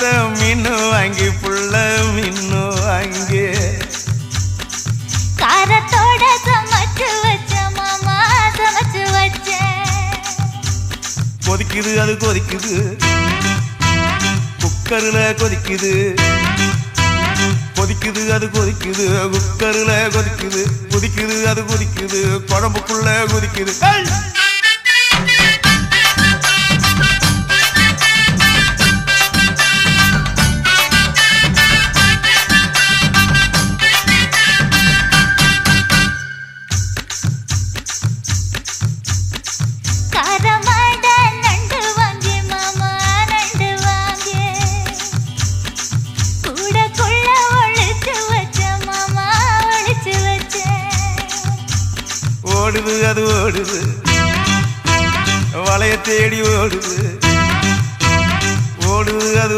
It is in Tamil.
வறுத்த மீனு வாங்கி புள்ள மீனு வாங்கி காரத்தோட சமைச்சு வச்ச மாமா சமைச்சு வச்சேன். கொதிக்குது அது கொதிக்குது குக்கர்ல கொதிக்குது கொதிக்குது அது கொதிக்குது குக்கர்ல கொதிக்குது கொதிக்குது அது கொதிக்குது குழம்புக்குள்ள கொதிக்குது ஓடுது அது ஓடுது வளைய தேடி ஓடுது ஓடுது அது